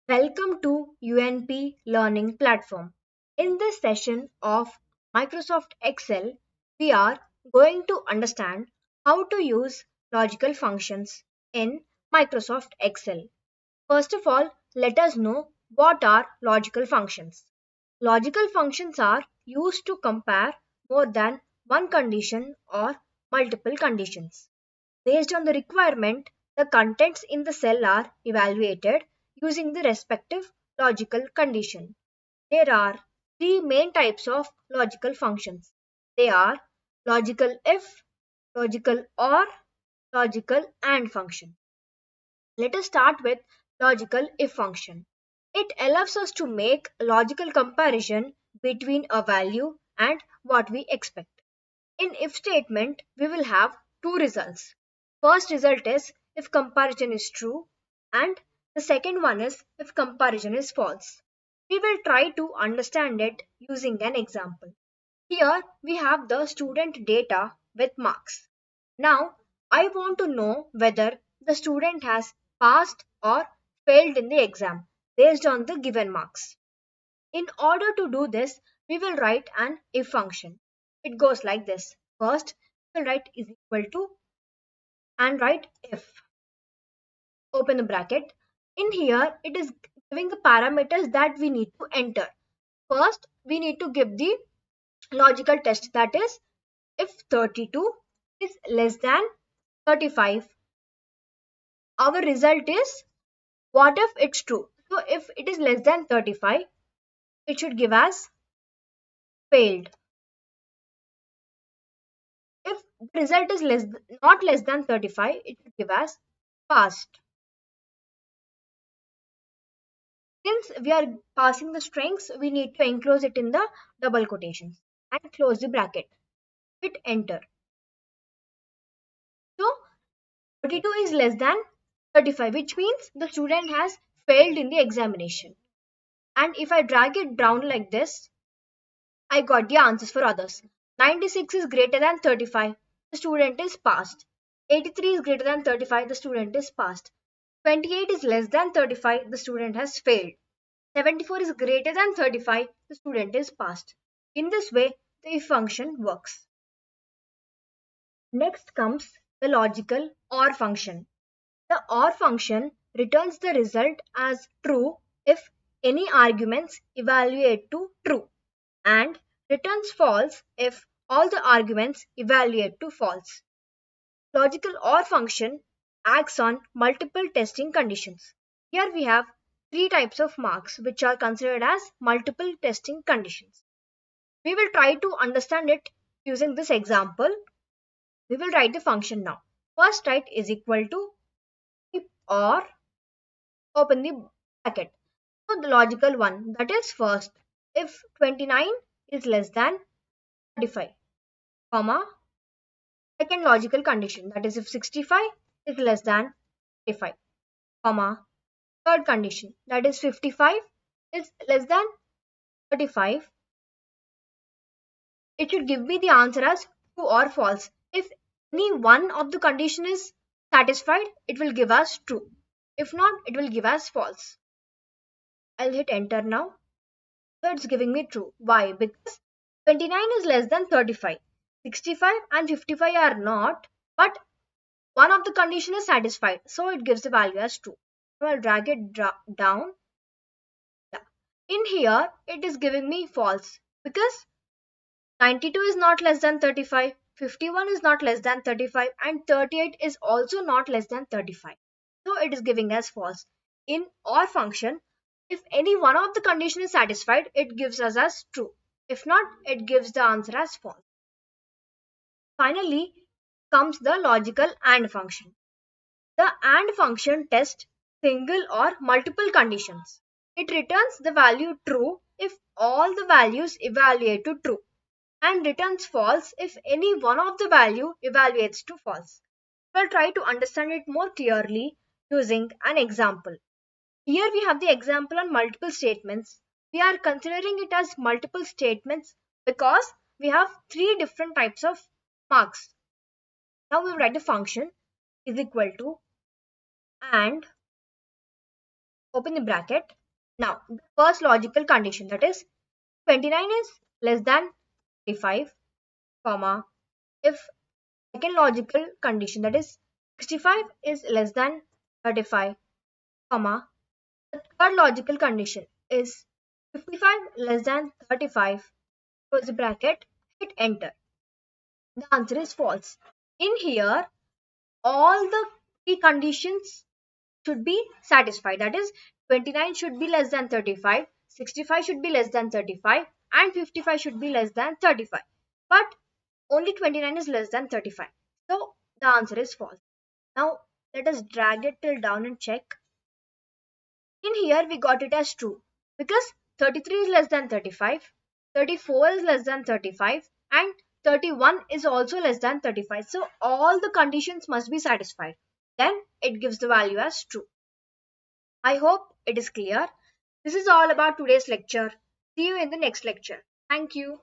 Welcome to UNP Learning Platform. In this session of Microsoft Excel, we are going to understand how to use logical functions in Microsoft Excel. First of all, let us know what are logical functions. Logical functions are used to compare more than one condition or multiple conditions. Based on the requirement, the contents in the cell are evaluated using the respective logical condition. There are three main types of logical functions. They are logical if, logical or, logical and function. Let us start with logical if function. It allows us to make a logical comparison between a value and what we expect. In if statement, we will have two results. First result is if comparison is true, and the second one is if comparison is false. We will try to understand it using an example. Here we have the student data with marks. Now I want to know whether the student has passed or failed in the exam based on the given marks. In order to do this, we will write an if function. It goes like this. First, we will write is equal to and write if. Open the bracket. In here, it is giving the parameters that we need to enter. First, we need to give the logical test, that is, if 32 is less than 35, our result is what if it's true. So if it is less than 35, it should give us failed. If the result is not less than 35, it should give us passed. Since we are passing the strings, we need to enclose it in the double quotations and close the bracket. Hit enter. So 32 is less than 35, which means the student has failed in the examination. And if I drag it down like this, I got the answers for others. 96 is greater than 35, the student is passed. 83 is greater than 35, the student is passed. 28 is less than 35, the student has failed. 74 is greater than 35, the student is passed. In this way, the if function works. Next comes the logical OR function. The OR function returns the result as true if any arguments evaluate to true, and returns false if all the arguments evaluate to false. Logical OR function acts on multiple testing conditions. Here we have three types of marks which are considered as multiple testing conditions. We will try to understand it using this example. We will write the function now. First write is equal to or open the bracket. So the logical one, that is first if 29 is less than 35, comma, second logical condition, that is if 65 is less than 35, comma, third condition, that is 55 is less than 35. It should give me the answer as true or false. If any one of the condition is satisfied, it will give us true. If not, it will give us false. I'll hit enter now. So it's giving me true. Why? Because 29 is less than 35. 65 and 55 are not, but one of the condition is satisfied. So it gives the value as true. So I'll drag it down. Yeah. In here, it is giving me false because 92 is not less than 35, 51 is not less than 35, and 38 is also not less than 35. So it is giving us false. In OR function, if any one of the condition is satisfied, it gives us as true. If not, it gives the answer as false. Finally comes the logical AND function. The AND function tests single or multiple conditions. It returns the value true if all the values evaluate to true, and returns false if any one of the value evaluates to false. We'll try to understand it more clearly using an example. Here we have the example on multiple statements. We are considering it as multiple statements because we have three different types of marks. Now we write the function is equal to and open the bracket. Now, the first logical condition, that is 29 is less than 35, comma, if second logical condition, that is 65 is less than 35, comma, the third logical condition is 55 less than 35, close the bracket, hit enter. The answer is false. In here, all the three conditions should be satisfied. That is, 29 should be less than 35, 65 should be less than 35, and 55 should be less than 35. But only 29 is less than 35. So the answer is false. Now let us drag it till down and check. In here we got it as true because 33 is less than 35, 34 is less than 35, and 31 is also less than 35. So all the conditions must be satisfied. Then it gives the value as true. I hope it is clear. This is all about today's lecture. See you in the next lecture. Thank you.